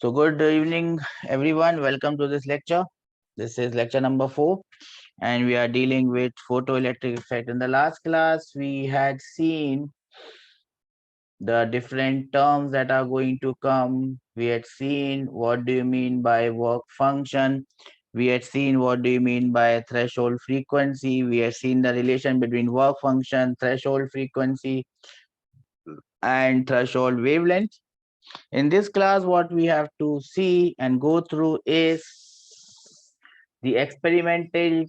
So good evening, everyone. Welcome to this lecture. This is lecture number 4, and we are dealing with photoelectric effect. In the last class, we had seen the different terms that are going to come. We had seen what do you mean by work function. We had seen what do you mean by threshold frequency. We had seen the relation between work function, threshold frequency, and threshold wavelength. In this class, what we have to see and go through is the experimentation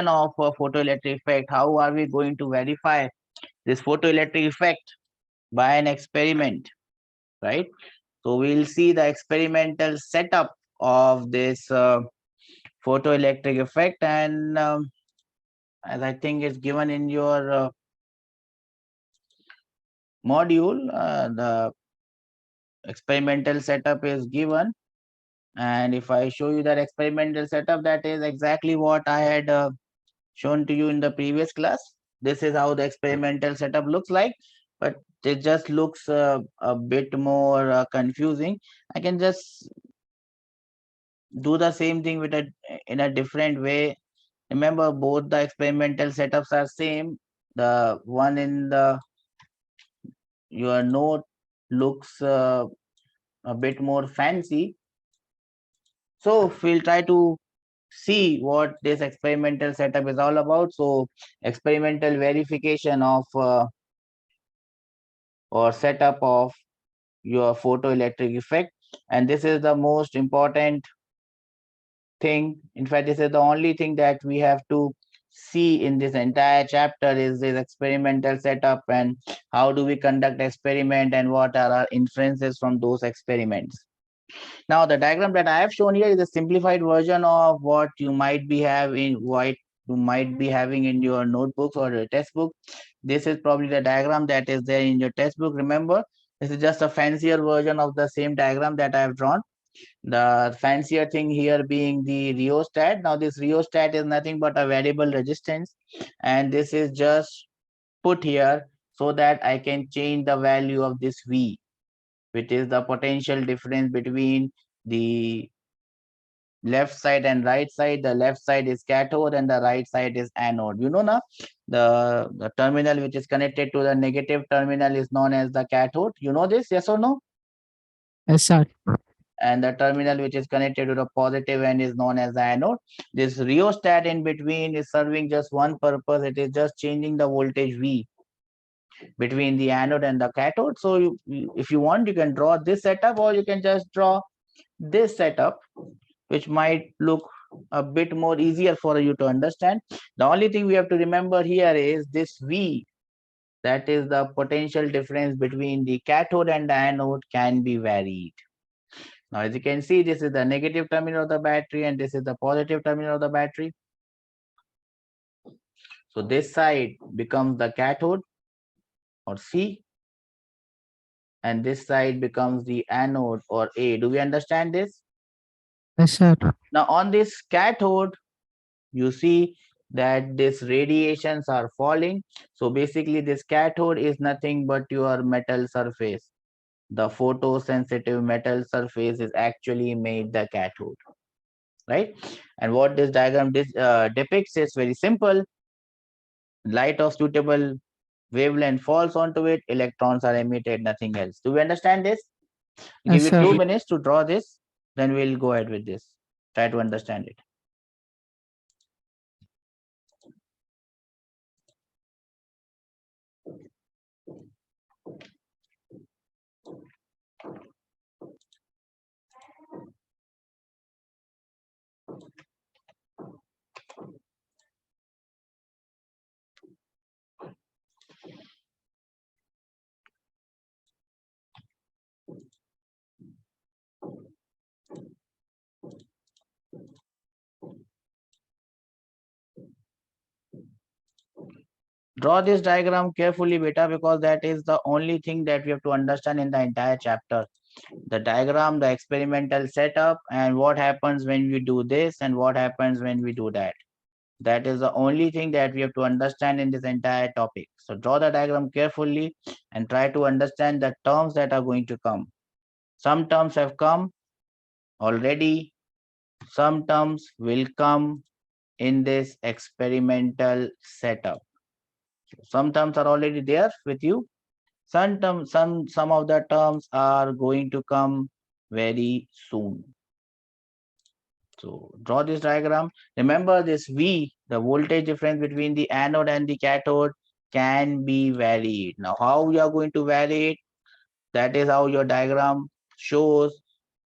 of a photoelectric effect. How are we going to verify this photoelectric effect by an experiment, right? So we'll see the experimental setup of this photoelectric effect, and as I think it's given in your module, the experimental setup is given. And if I show you that experimental setup, that is exactly what I had shown to you in the previous class. This is how the experimental setup looks like, but it just looks a bit more confusing. I can just do the same thing with in a different way. Remember, both the experimental setups are same. The one in your note looks a bit more fancy. So we'll try to see what this experimental setup is all about. So experimental verification of or setup of your photoelectric effect, and this is the most important thing. In fact, this is the only thing that we have to see in this entire chapter is this experimental setup and how do we conduct experiment and what are our inferences from those experiments. Now, the diagram that I have shown here is a simplified version of what you might be having in your notebooks or your textbook. This is probably the diagram that is there in your textbook. Remember, this is just a fancier version of the same diagram that I have drawn. The fancier thing here being the rheostat. Now, this rheostat is nothing but a variable resistance, and this is just put here so that I can change the value of this V, which is the potential difference between the left side and right side. The left side is cathode and the right side is anode. You know now, the terminal which is connected to the negative terminal is known as the cathode. You know this, yes or no? Yes, sir. And the terminal which is connected to the positive end is known as the anode. This rheostat in between is serving just one purpose. It is just changing the voltage V between the anode and the cathode. So if you want, you can draw this setup, or you can just draw this setup, which might look a bit more easier for you to understand. The only thing we have to remember here is this V, that is the potential difference between the cathode and the anode, can be varied. Now, as you can see, this is the negative terminal of the battery and this is the positive terminal of the battery. So this side becomes the cathode, or C, and this side becomes the anode, or A. Do we understand this? Yes, sir. Now, on this cathode, you see that these radiations are falling. So basically, this cathode is nothing but your metal surface. The photosensitive metal surface is actually made the cathode, right? And what this diagram depicts is very simple. Light of suitable wavelength falls onto it, electrons are emitted, nothing else. Do we understand this? I'll give Yes, you sir. 2 minutes to draw this, then we'll go ahead with this. Try to understand it. Draw this diagram carefully, beta, because that is the only thing that we have to understand in the entire chapter. The diagram, the experimental setup, and what happens when we do this and what happens when we do that. That is the only thing that we have to understand in this entire topic. So draw the diagram carefully and try to understand the terms that are going to come. Some terms have come already. Some terms will come in this experimental setup. Some terms are already there with you. Some of the terms are going to come very soon. So draw this diagram. Remember this V, the voltage difference between the anode and the cathode, can be varied. Now, how you are going to vary it? That is how your diagram shows.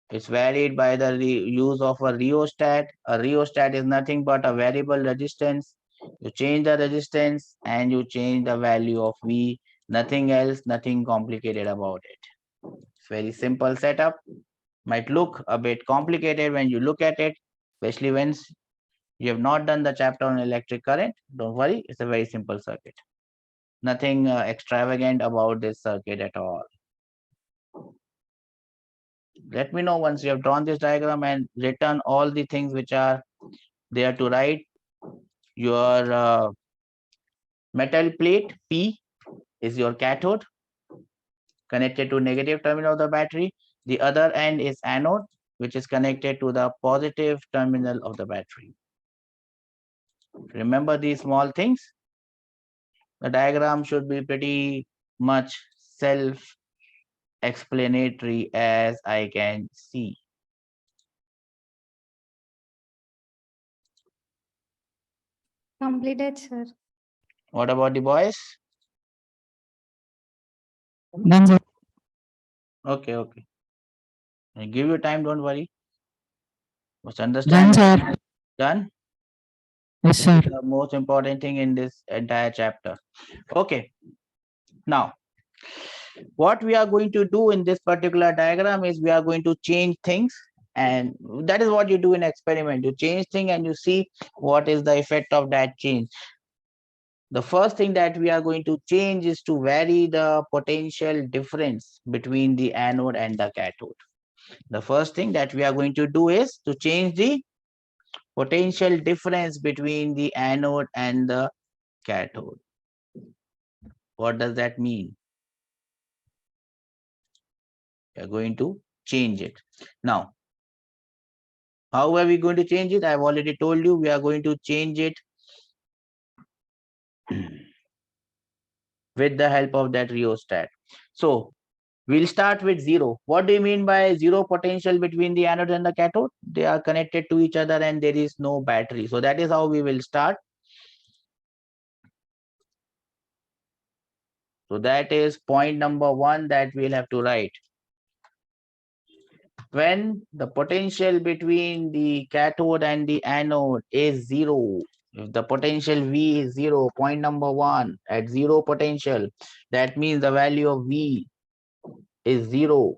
It's varied by the use of a rheostat. A rheostat is nothing but a variable resistance. You change the resistance and you change the value of V. Nothing else, nothing complicated about it. It's very simple setup. Might look a bit complicated when you look at it, especially when you have not done the chapter on electric current. Don't worry, it's a very simple circuit. Nothing extravagant about this circuit at all. Let me know once you have drawn this diagram and written all the things which are there to write. Your metal plate P is your cathode connected to negative terminal of the battery. The other end is anode, which is connected to the positive terminal of the battery. Remember these small things. The diagram should be pretty much self-explanatory as I can see. Completed, sir. What about the boys? Done, sir. Okay, okay. I give you time, don't worry. Must Done, understand. sir. Done? Yes, This sir. is the most important thing in this entire chapter. Okay. Now, what we are going to do in this particular diagram is we are going to change things, and that is what you do in experiment. You change thing and you see what is the effect of that change. The first thing that we are going to change is to vary the potential difference between the anode and the cathode. The first thing that we are going to do is to change the potential difference between the anode and the cathode. What does that mean? We are going to change it. Now, how are we going to change it? I've already told you we are going to change it with the help of that rheostat. So we'll start with zero. What do you mean by zero potential between the anode and the cathode? They are connected to each other and there is no battery. So that is how we will start. So that is point number one that we'll have to write. When the potential between the cathode and the anode is zero, if the potential V is zero, point number one, at zero potential, that means the value of V is zero.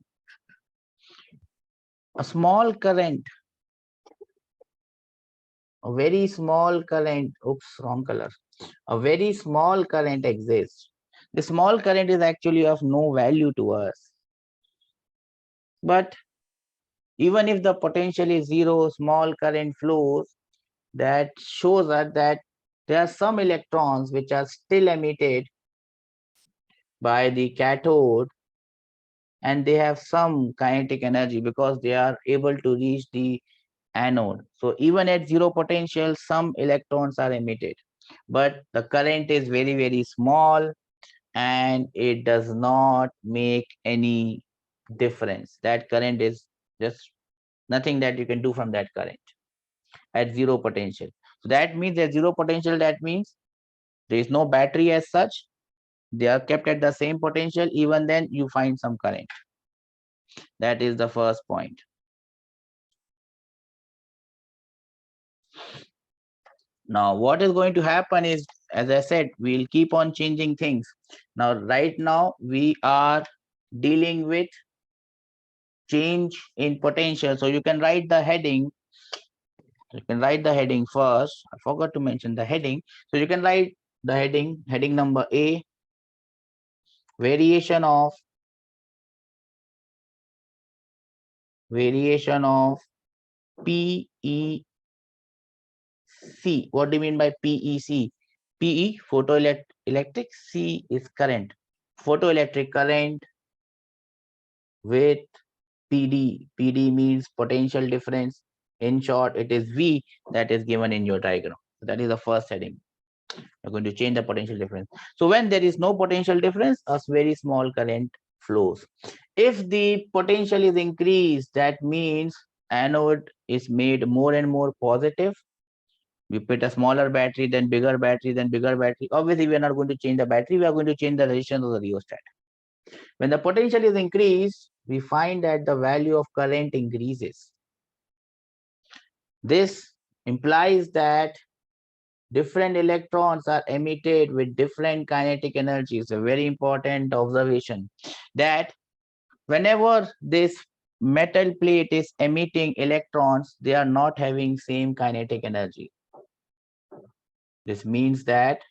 A small current, a very small current, oops, wrong color. A very small current exists. The small current is actually of no value to us. But even if the potential is zero, small current flows, that shows us that there are some electrons which are still emitted by the cathode and they have some kinetic energy because they are able to reach the anode. So even at zero potential, some electrons are emitted, but the current is very, very small and it does not make any difference. That current is just nothing that you can do from that current at zero potential. So that means at zero potential, that means there is no battery as such. They are kept at the same potential. Even then you find some current. That is the first point. Now what is going to happen is, as I said, we'll keep on changing things. Now right now we are dealing with change in potential. So you can write the heading. You can write the heading first. I forgot to mention the heading. So you can write the heading number A, variation of PEC C. What do you mean by PEC? PE, photoelectric, C is current. Photoelectric current with PD. PD means potential difference. In short, it is V that is given in your diagram. That is the first heading. You're going to change the potential difference. So when there is no potential difference, a very small current flows. If the potential is increased, that means anode is made more and more positive. We put a smaller battery, then bigger battery, then bigger battery. Obviously, we are not going to change the battery. We are going to change the resistance of the rheostat. When the potential is increased, we find that the value of current increases. This implies that different electrons are emitted with different kinetic energies. A very important observation that whenever this metal plate is emitting electrons, they are not having same kinetic energy. This means that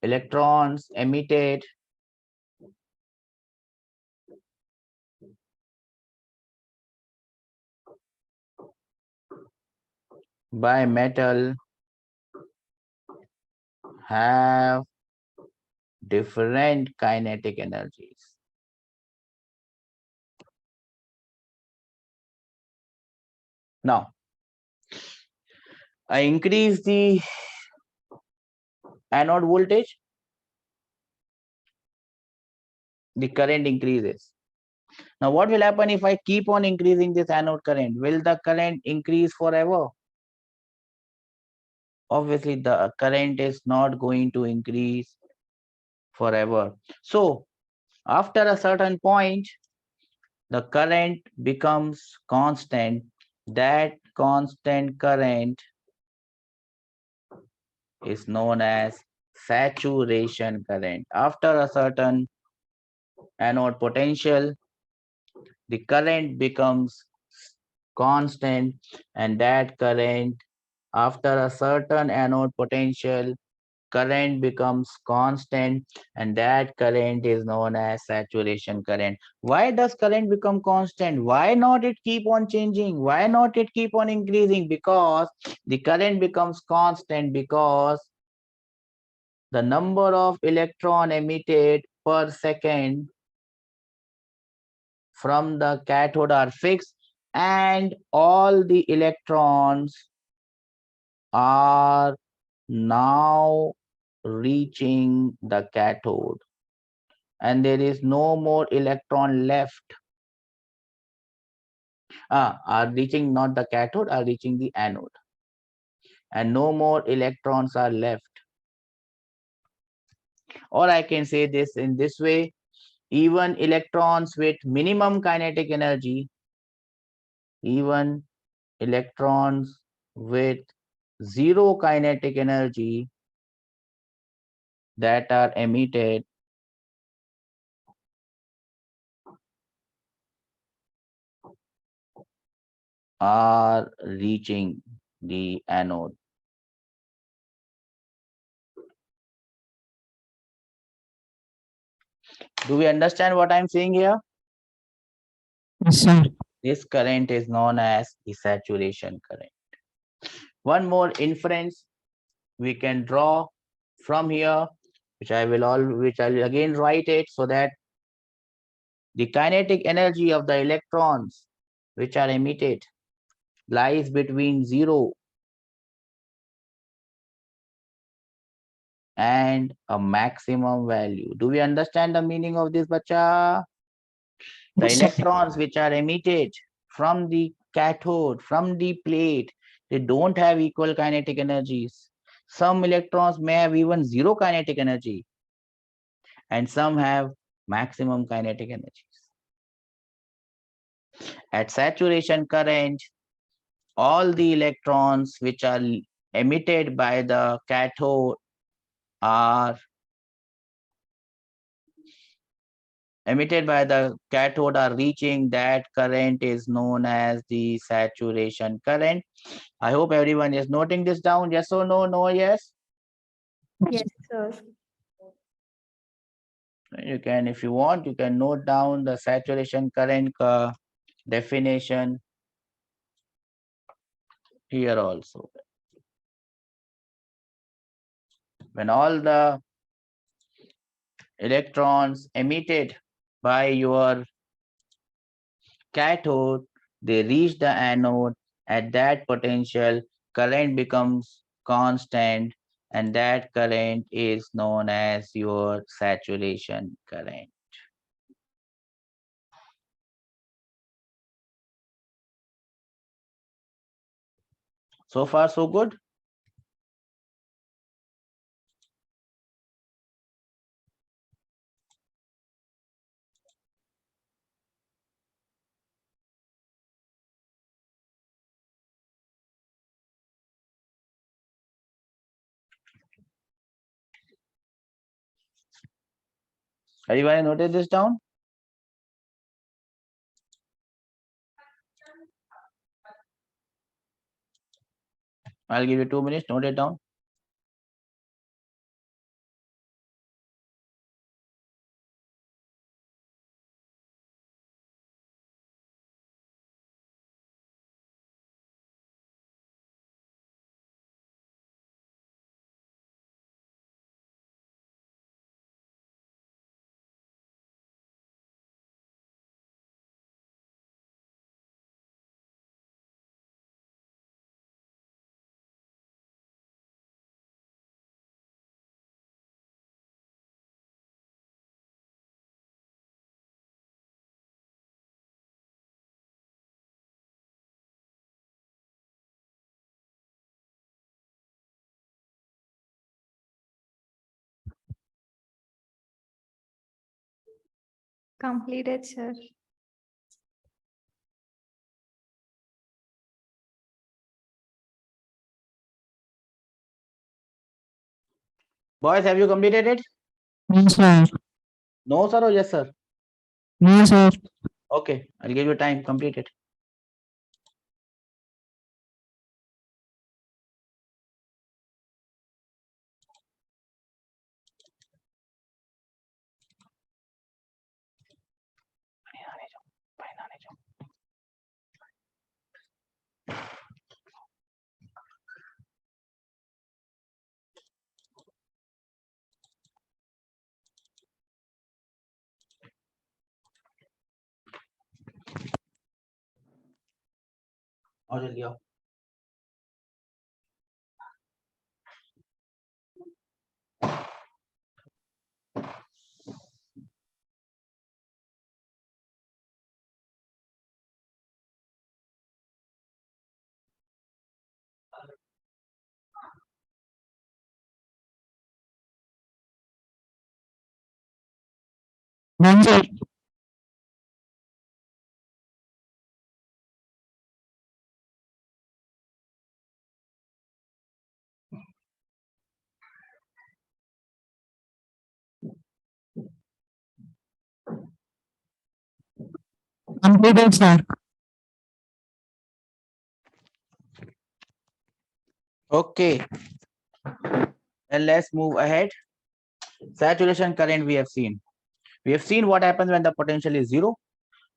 electrons emitted by metal have different kinetic energies. Now, I increase the anode voltage, the current increases. Now, what will happen if I keep on increasing this anode current? Will the current increase forever? Obviously, the current is not going to increase forever. So, after a certain point, the current becomes constant. That constant current is known as saturation current. After a certain anode potential, the current becomes constant, and that current, after a certain anode potential, current becomes constant, and that current is known as saturation current. Why does current become constant? Why not it keep on changing? Why not it keep on increasing? Because the current becomes constant because the number of electron emitted per second from the cathode are fixed, and all the electrons are now reaching the cathode, and there is no more electron left. Are reaching not the cathode, are reaching the anode, and no more electrons are left. Or I can say this in this way: even electrons with minimum kinetic energy, even electrons with zero kinetic energy that are emitted are reaching the anode. Do we understand what I'm saying here? Yes, sir. This current is known as the saturation current. One more inference we can draw from here, which I'll again write it so that the kinetic energy of the electrons which are emitted lies between 0 and a maximum value. Do we understand the meaning of this, bacha? The Yes, sir. electrons which are emitted from the cathode, from the plate, they don't have equal kinetic energies. Some electrons may have even zero kinetic energy, and some have maximum kinetic energies. At saturation current, all the electrons which are emitted by the cathode are reaching that current is known as the saturation current. I hope everyone is noting this down. Yes or no? No, yes? Yes, sir. You can, if you want, you can note down the saturation current definition. here also. When all the electrons emitted by your cathode, they reach the anode. At that potential, current becomes constant, and that current is known as your saturation current. So far, so good. Everybody noted this down? I'll give you 2 minutes, note it down. Completed, sir. Boys, have you completed it? No, sir. No, sir, or yes, sir? No, sir. Okay, I'll give you time, complete it. और जल्दी आओ. Done, sir. Completed, sir. Okay, then let's move ahead. Saturation current we have seen. We have seen what happens when the potential is 0.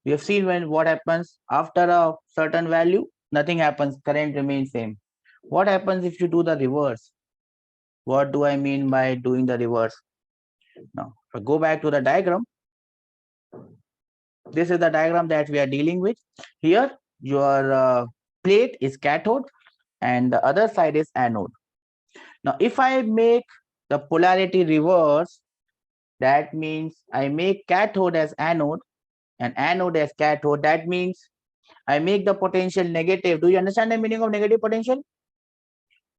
We have seen when what happens after a certain value, nothing happens, current remains same. What happens if you do the reverse? What do I mean by doing the reverse? Now, if I go back to the diagram, this is the diagram that we are dealing with. Here, your plate is cathode and the other side is anode. Now, if I make the polarity reverse, that means I make cathode as anode and anode as cathode. That means I make the potential negative. Do you understand the meaning of negative potential?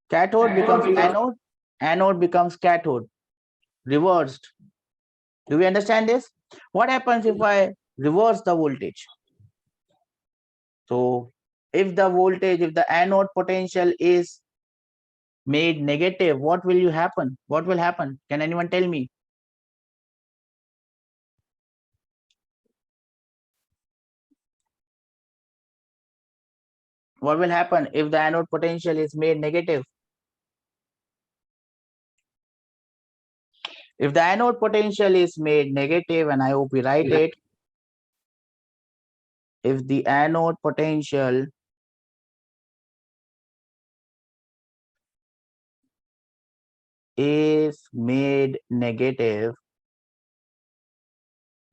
Cathode becomes anode, anode becomes cathode, reversed. Do we understand this? What happens if I reverse the voltage? So if the voltage, if the anode potential is made negative, what will happen? What will happen? Can anyone tell me? What will happen if the anode potential is made negative? If the anode potential is made negative, and I hope we write it, if the anode potential is made negative,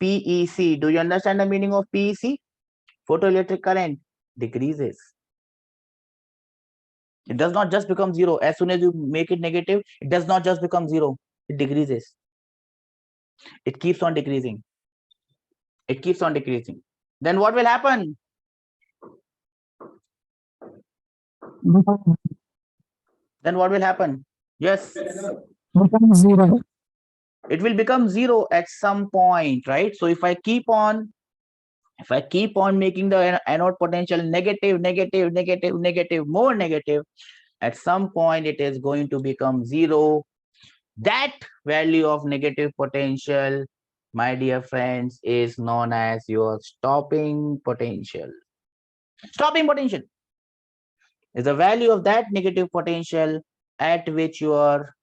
PEC, do you understand the meaning of PEC? Photoelectric current decreases. It does not just become zero. As soon as you make it negative, it does not just become zero. It decreases. It keeps on decreasing. It keeps on decreasing. Then what will happen? Then what will happen? Yes. Become zero. It will become zero at some point, right? So if I keep on making the anode potential negative, negative, negative, negative, more negative, at some point it is going to become zero. That value of negative potential, my dear friends, is known as your stopping potential. Stopping potential is the value of that negative potential at which your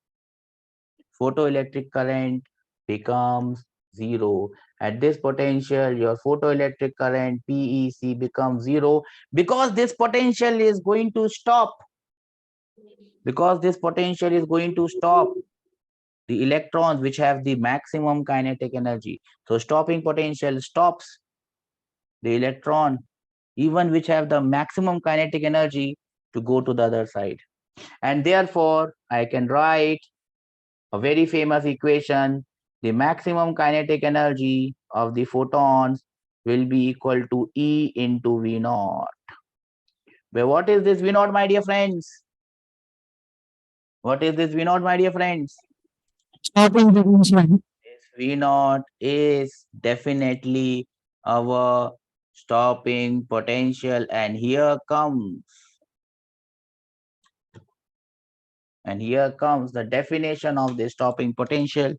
photoelectric current becomes zero. At this potential, your photoelectric current PEC becomes zero because this potential is going to stop. Because this potential is going to stop the electrons which have the maximum kinetic energy. So stopping potential stops the electron even which have the maximum kinetic energy to go to the other side. And therefore, I can write a very famous equation. The maximum kinetic energy of the photons will be equal to E into V naught. Where what is this V naught, my dear friends? What is this V naught, my dear friends? Stopping potential. This V naught is definitely our stopping potential, and here comes the definition of the stopping potential.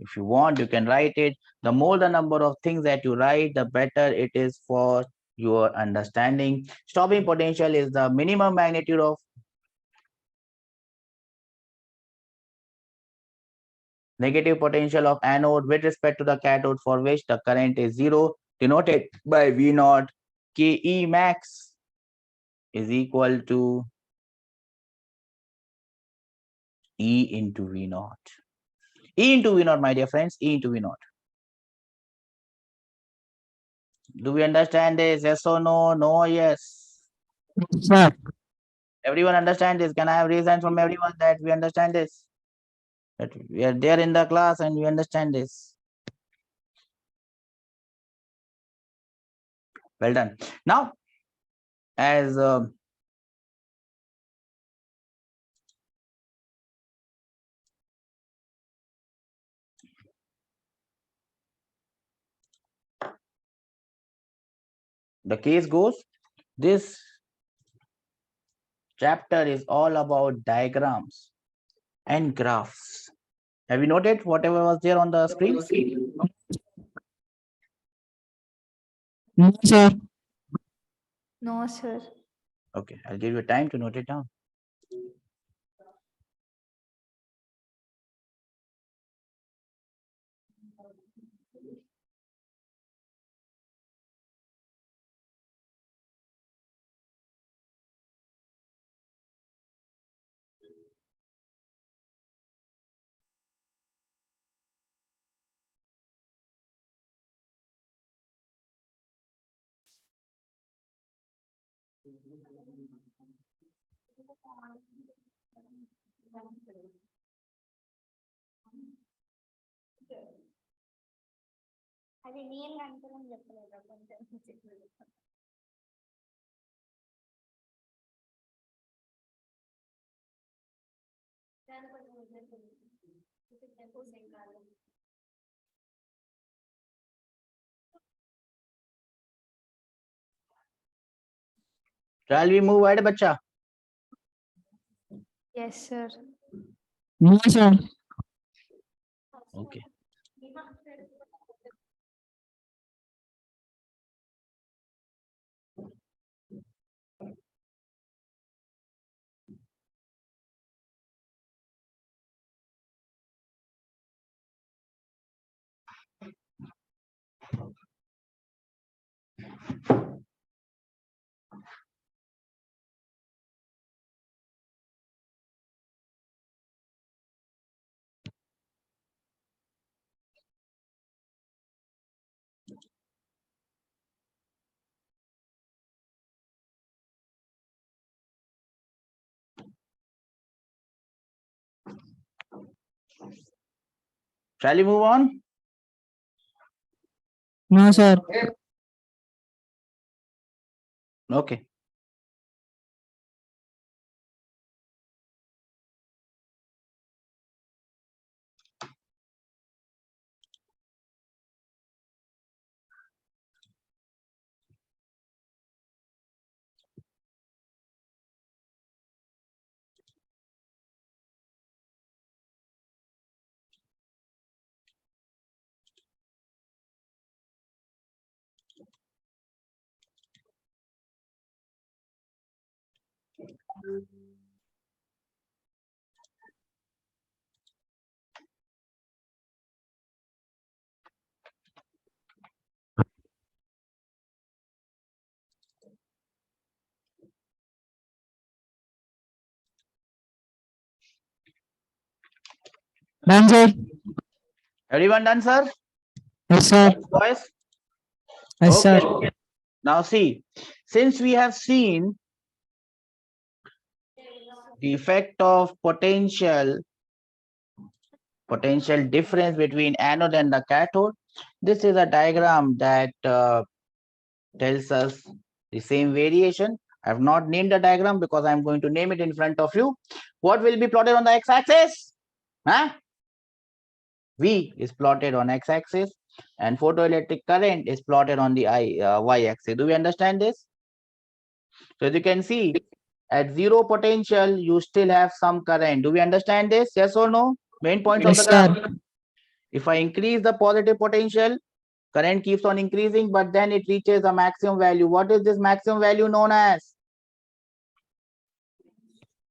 If you want, you can write it. The more the number of things that you write, the better it is for your understanding. Stopping potential is the minimum magnitude of negative potential of anode with respect to the cathode for which the current is zero, denoted by V naught. KE max is equal to E into V naught. E into V naught, my dear friends, E into V naught. Do we understand this? Yes or no? No, yes. Sir. Everyone understand this? Can I have reason from everyone that we understand this? That we are there in the class and we understand this. Well done. Now, as the case goes, this chapter is all about diagrams and graphs. Have you noted whatever was there on the screen? No, sir. No, sir. Okay, I'll give you time to note it down. అది నేను అంటారని చెప్పలేదు కొంచెం Shall we move ahead, bacha? Yes, sir. No, sir. Okay. Shall we move on? No, sir. Okay. Done, sir. Everyone done, sir? Yes, sir. Boys? Yes, sir. Okay. Now see, since we have seen the effect of potential difference between anode and the cathode, this is a diagram that tells us the same variation. I have not named the diagram because I'm going to name it in front of you. What will be plotted on the x-axis? Huh? V is plotted on x-axis and photoelectric current is plotted on the y-axis. Do we understand this? So as you can see, at zero potential, you still have some current. Do we understand this? Yes or no? Main points of Yes, the graph. sir. If I increase the positive potential, current keeps on increasing, but then it reaches a maximum value. What is this maximum value known as?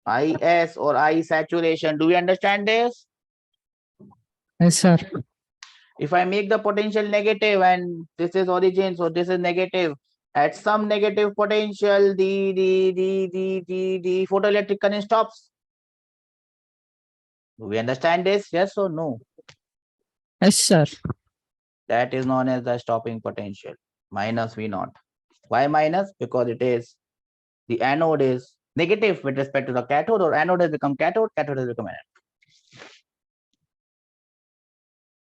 IS or I saturation. Do we understand this? Yes, sir. If I make the potential negative and this is origin, so this is negative. At some negative potential, the photoelectric current stops. Do we understand this? Yes or no? Yes, sir. That is known as the stopping potential, minus V naught. Why minus? Because it is the anode is negative with respect to the cathode, or anode has become cathode has become anode.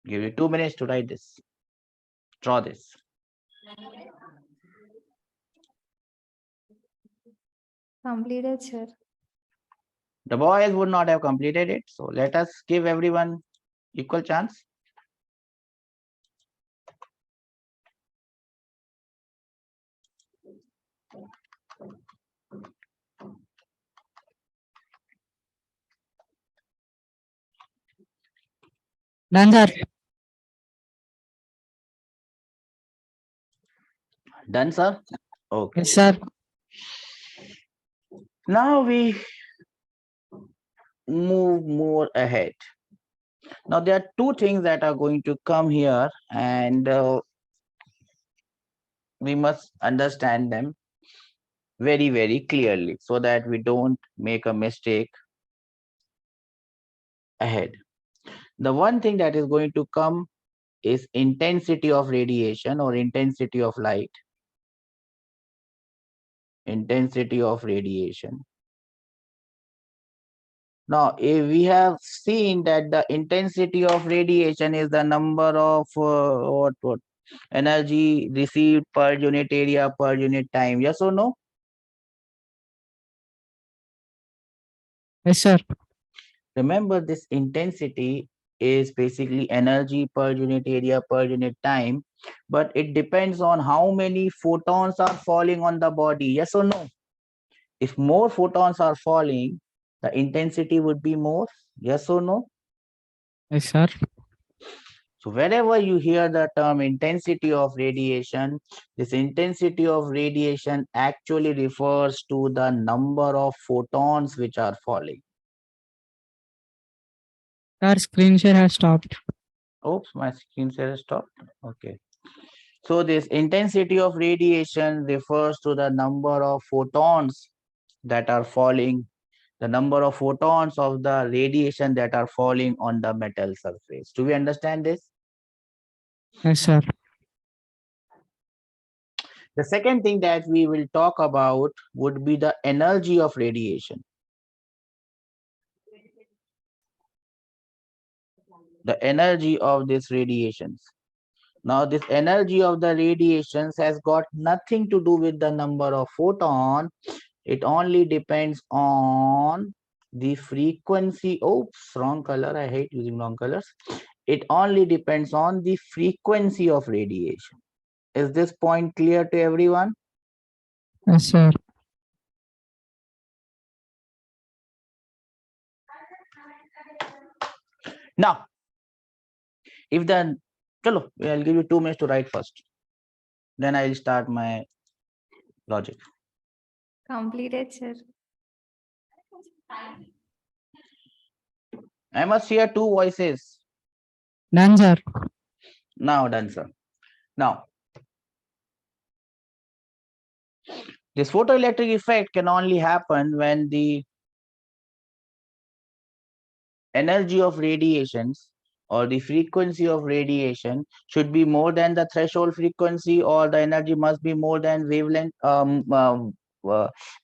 Give you 2 minutes to write this. Draw this. Completed, sir. The boys would not have completed it, so let us give everyone equal chance. Done, sir. Done, sir? Okay. Yes, sir. Now we move more ahead. Now there are two things that are going to come here, and we must understand them very, very clearly so that we don't make a mistake ahead. The one thing that is going to come is intensity of radiation or intensity of light. Intensity of radiation. Now, if we have seen that the intensity of radiation is the number of what energy received per unit area per unit time. Yes or no? Yes, sir. Remember, this intensity is basically energy per unit area per unit time, but it depends on how many photons are falling on the body. Yes or no? If more photons are falling, the intensity would be more. Yes or no? Yes, sir. So wherever you hear the term intensity of radiation, this intensity of radiation actually refers to the number of photons which are falling. Our screen share has stopped. Oops, my screen share stopped. Okay. So this intensity of radiation refers to the number of photons that are falling, the number of photons of the radiation that are falling on the metal surface. Do we understand this? Yes, sir. The second thing that we will talk about would be the energy of radiation. the energy of these radiations. Now, this energy of the radiations has got nothing to do with the number of photon. It only depends on the frequency. Oops, wrong color. I hate using wrong colors. It only depends on the frequency of radiation. Is this point clear to everyone? Yes, sir. Now, if the chalo, I'll give you 2 minutes to write first. Then I'll start my logic. Completed, sir. I must hear 2 voices. Done, sir. Now done, sir. Now, this photoelectric effect can only happen when the energy of radiations or the frequency of radiation should be more than the threshold frequency, or the energy must be more than wavelength,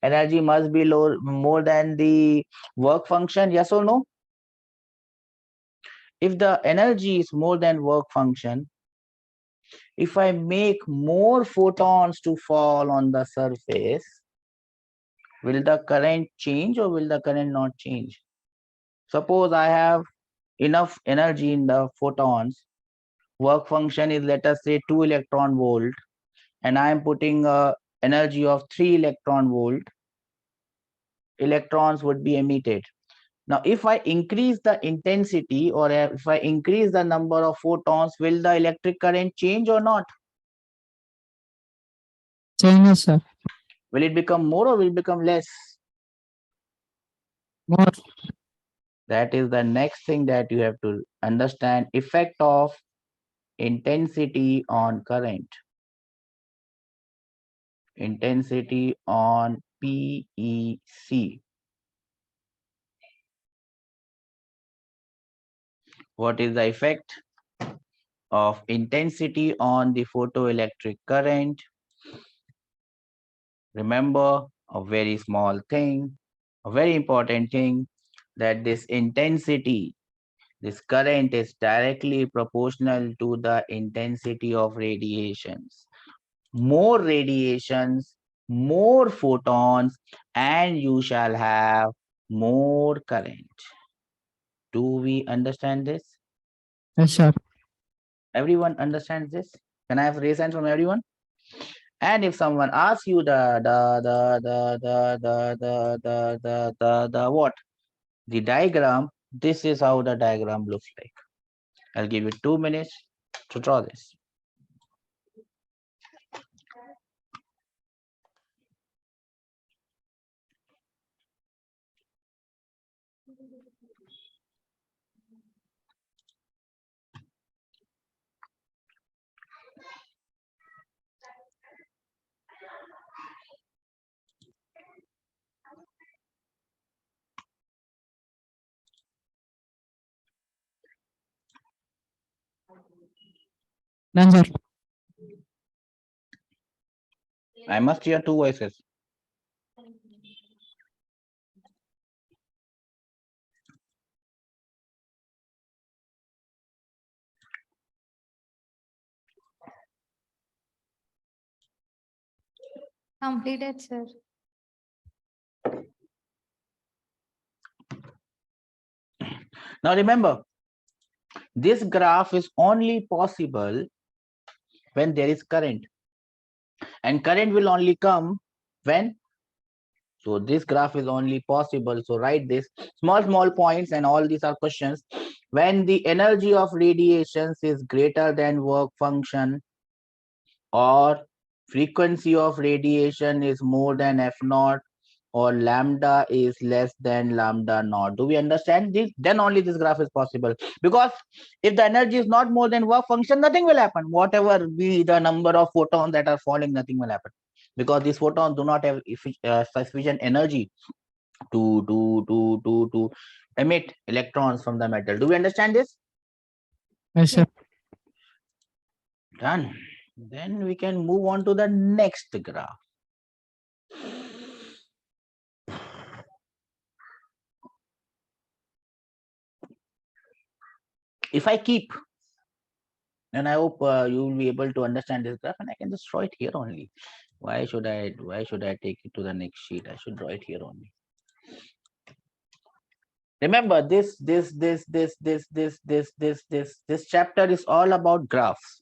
energy must be low, more than the work function. Yes or no? If the energy is more than work function, if I make more photons to fall on the surface, will the current change or will the current not change? Suppose I have enough energy in the photons, work function is, let us say, 2 electron volt, and I am putting a energy of 3 electron volt, electrons would be emitted. Now, if I increase the intensity, or if I increase the number of photons, will the electric current change or not? Changes, sir. Will it become more or will it become less? More. That is the next thing that you have to understand, effect of intensity on current. Intensity on PEC. What is the effect of intensity on the photoelectric current? Remember a very small thing, a very important thing, that this intensity, this current is directly proportional to the intensity of radiations. More radiations, more photons, and you shall have more current. Do we understand this? Yes, sir. Everyone understands this? Can I have raise hands from everyone? And if someone asks you the what? The diagram, this is how the diagram looks like. I'll give you 2 minutes to draw this. Done, sir. I must hear 2 voices. Completed, sir. Now remember, this graph is only possible when there is current, and current will only come when, so this graph is only possible, so write this small points, and all these are questions, when the energy of radiations is greater than work function, or frequency of radiation is more than f naught, or lambda is less than lambda naught. Do we understand this? Then only this graph is possible. Because if the energy is not more than work function, nothing will happen. Whatever be the number of photons that are falling, nothing will happen. Because these photons do not have sufficient energy to emit electrons from the metal. Do we understand this? Yes, sir. Done. Then we can move on to the next graph. if I keep, and I hope you will be able to understand this graph, and I can just draw it here only. Why should I take it to the next sheet? I should draw it here only. Remember, this chapter is all about graphs.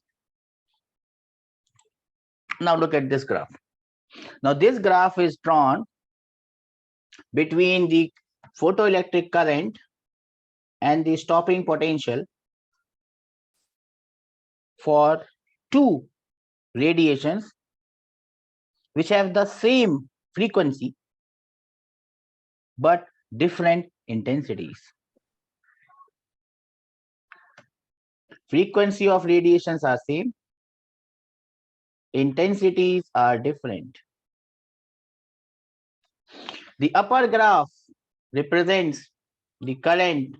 Now look at this graph. Now this graph is drawn between the photoelectric current and the stopping potential for two radiations which have the same frequency but different intensities. Frequency of radiations are same, intensities are different. The upper graph represents the current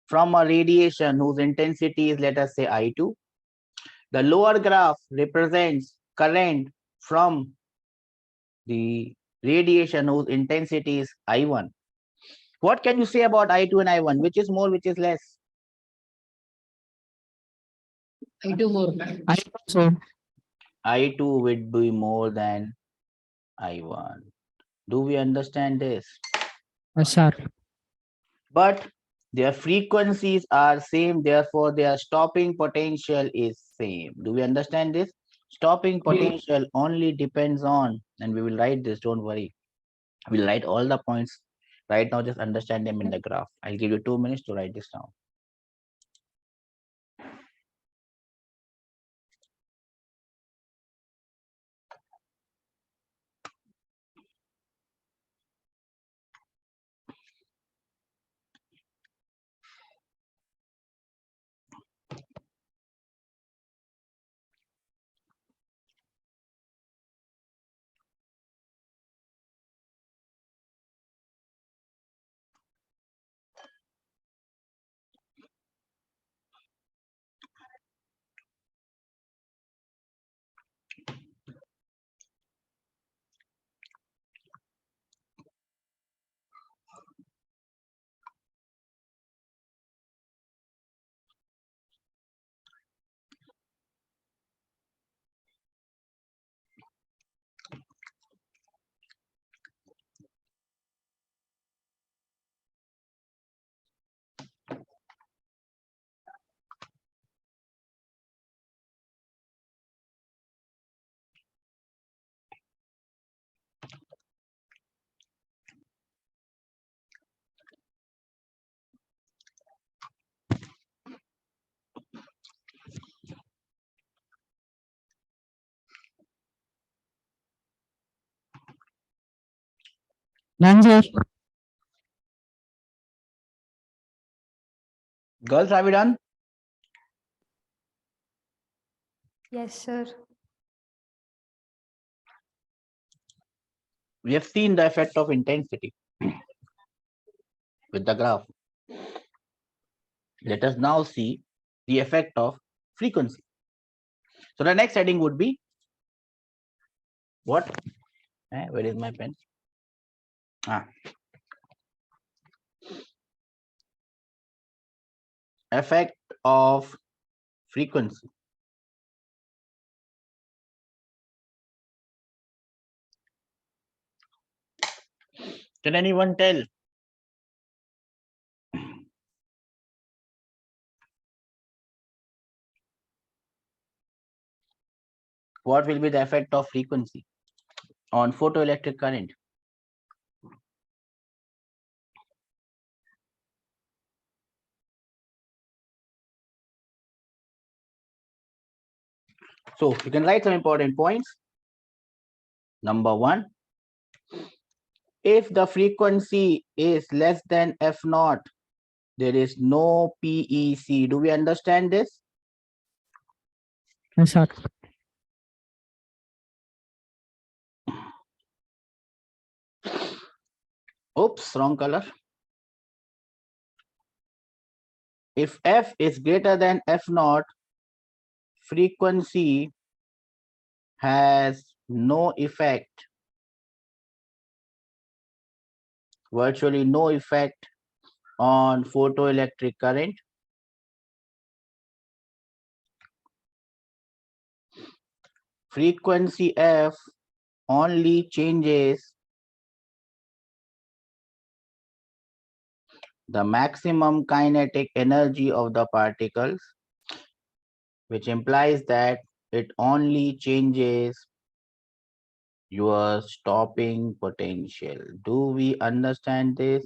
from a radiation whose intensity is, let us say, I2. The lower graph represents current from the radiation whose intensity is I1. What can you say about I2 and I1? Which is more, which is less? I2 more. I2 so. I2 would be more than I1. Do we understand this? Yes, sir. But their frequencies are same, therefore their stopping potential is same. Do we understand this? Stopping potential only depends on, and we will write this, don't worry. We'll write all the points right now, just understand them in the graph. I'll give you 2 minutes to write this down. Done, sir. Girls, have you done? Yes, sir. We have seen the effect of intensity with the graph. Let us now see the effect of frequency. So the next heading would be what? Where is my pen? Effect of frequency. Can anyone tell? What will be the effect of frequency on photoelectric current? So you can write some important points. Number one, if the frequency is less than F naught, there is no PEC. Do we understand this? Yes, sir. Oops, wrong color. If F is greater than F naught, frequency has no effect, virtually no effect on photoelectric current. frequency f only changes the maximum kinetic energy of the particles, which implies that it only changes your stopping potential. Do we understand this?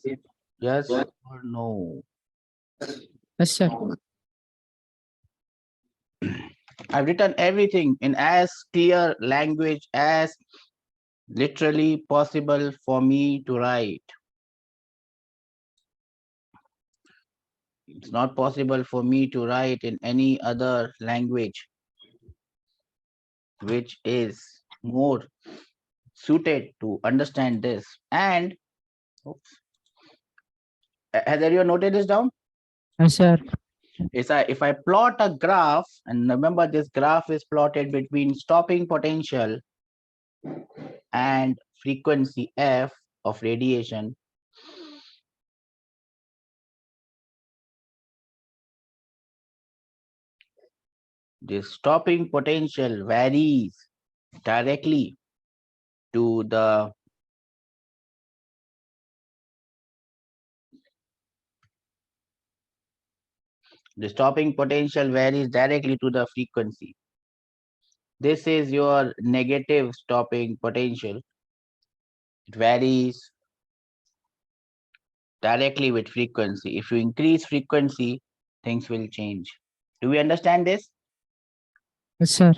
Yes or no? Yes, sir. I've written everything in as clear language as literally possible for me to write. It's not possible for me to write in any other language which is more suited to understand this. And oops, has anyone noted this down? Yes, sir. If I plot a graph, and remember this graph is plotted between stopping potential and frequency f of radiation, the stopping potential varies directly to the stopping potential varies directly to the frequency. This is your negative stopping potential. It varies directly with frequency. If you increase frequency, things will change. Do we understand this? Yes, sir.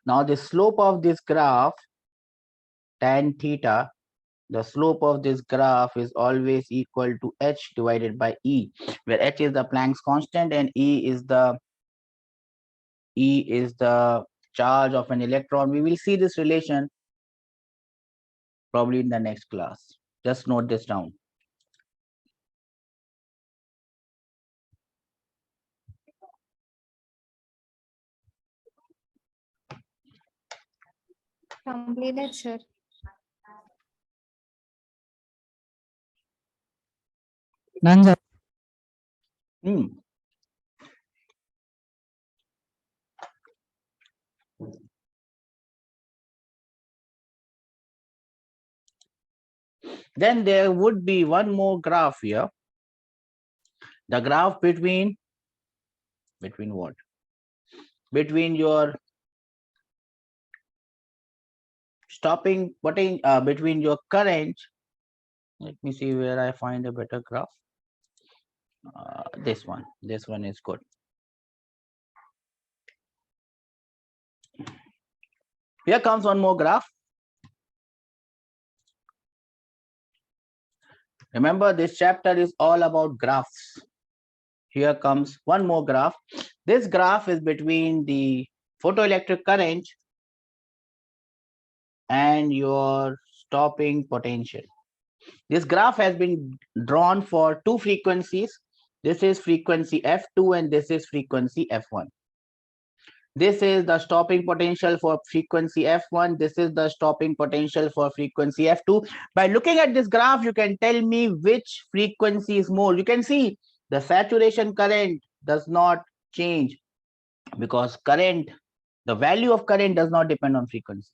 Now the slope of this graph, tan theta, the slope of this graph is always equal to h divided by E, where h is the Planck's constant and E is the charge of an electron. We will see this relation probably in the next class. Just note this down. Completed, sir. None, sir. Then there would be one more graph here. The graph between what? Between your stopping potential, between your current. Let me see where I find a better graph. This one is good. Here comes one more graph. Remember, this chapter is all about graphs. Here comes one more graph. This graph is between the photoelectric current and your stopping potential. This graph has been drawn for two frequencies. This is frequency F2 and this is frequency F1. This is the stopping potential for frequency F1. This is the stopping potential for frequency F2. By looking at this graph, you can tell me which frequency is more. You can see the saturation current does not change because the value of current does not depend on frequency.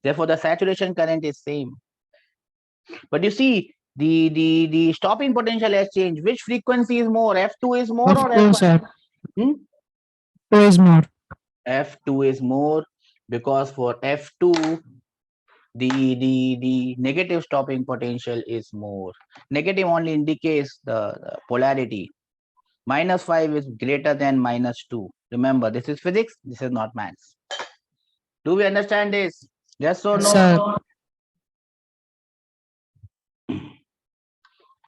Therefore, the saturation current is same. But you see, the stopping potential has changed. Which frequency is more? F2 is more or F2, F1? sir. Hmm? 2 is more. F2 is more because for F2, the negative stopping potential is more. Negative only indicates the polarity. -5 is greater than -2. Remember, this is physics, this is not maths. Do we understand this? Yes or Yes, no? sir.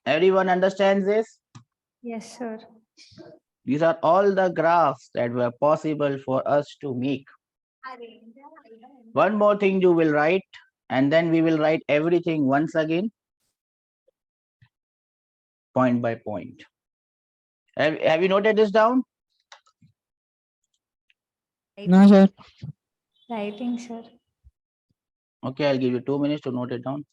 Everyone understands this? Yes, sir. These are all the graphs that were possible for us to make. One more thing you will write, and then we will write everything once again, point by point. Have you noted this down? No, sir. Writing, sir. Okay, I'll give you 2 minutes to note it down.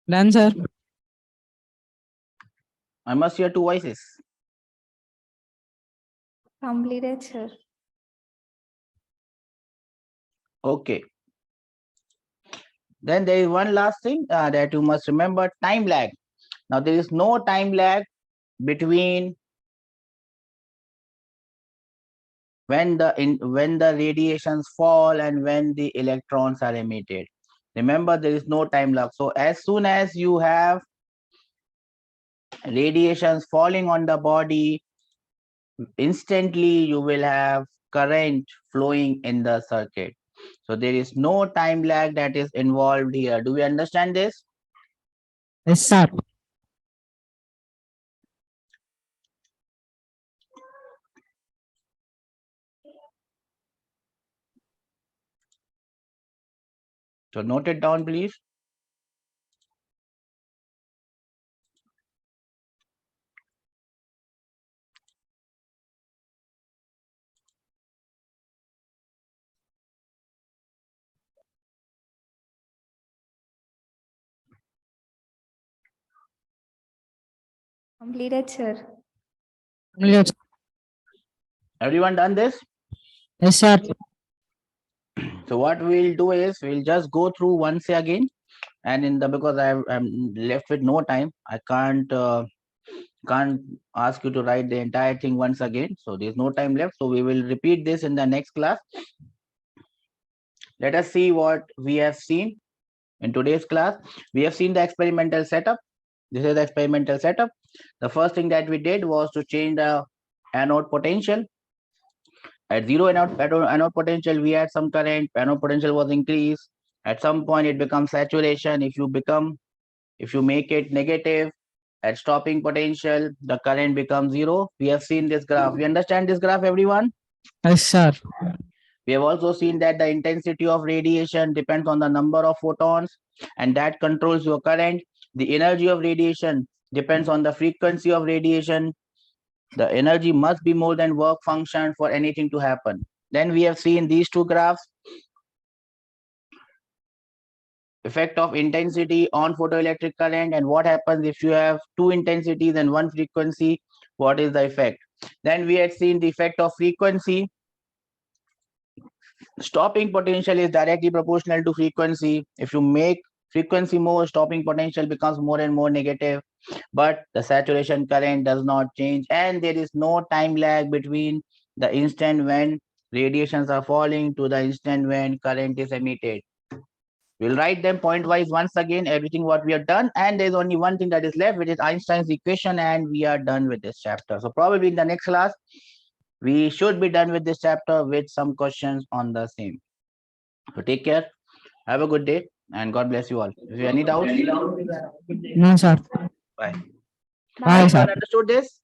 Done, sir. I must hear two voices. Completed, sir. Okay. Then there is one last thing that you must remember, time lag. Now there is no time lag between when the radiations fall and when the electrons are emitted. Remember, there is no time lag. So as soon as you have radiations falling on the body, instantly you will have current flowing in the circuit. So there is no time lag that is involved here. Do we understand this? Yes, sir. So note it down, please. Completed, sir. Yes, Everyone done this? yes, sir. So what we'll do is we'll just go through once again, and because I'm left with no time, I can't ask you to write the entire thing once again. So there's no time left. So we will repeat this in the next class. Let us see what we have seen in today's class. We have seen the experimental setup. This is the experimental setup. The first thing that we did was to change the anode potential. At zero anode potential, we had some current. Anode potential was increased. At some point, it becomes saturation. If you make it negative, at stopping potential, the current becomes zero. We have seen this graph. We understand this graph, everyone? Yes, sir. We have also seen that the intensity of radiation depends on the number of photons, and that controls your current. The energy of radiation depends on the frequency of radiation. The energy must be more than work function for anything to happen. Then we have seen these two graphs. Effect of intensity on photoelectric current, and what happens if you have two intensities and one frequency, what is the effect. Then we had seen the effect of frequency. Stopping potential is directly proportional to frequency. If you make frequency more, stopping potential becomes more and more negative, but the saturation current does not change, and there is no time lag between the instant when radiations are falling to the instant when current is emitted. We'll write them point wise once again, everything what we have done, and there's only one thing that is left, which is Einstein's equation, and we are done with this chapter. So probably in the next class, we should be done with this chapter with some questions on the same. So take care, have a good day, and God bless you all. If you have any doubts, No, sir. bye. Bye, sir. Everyone understood this?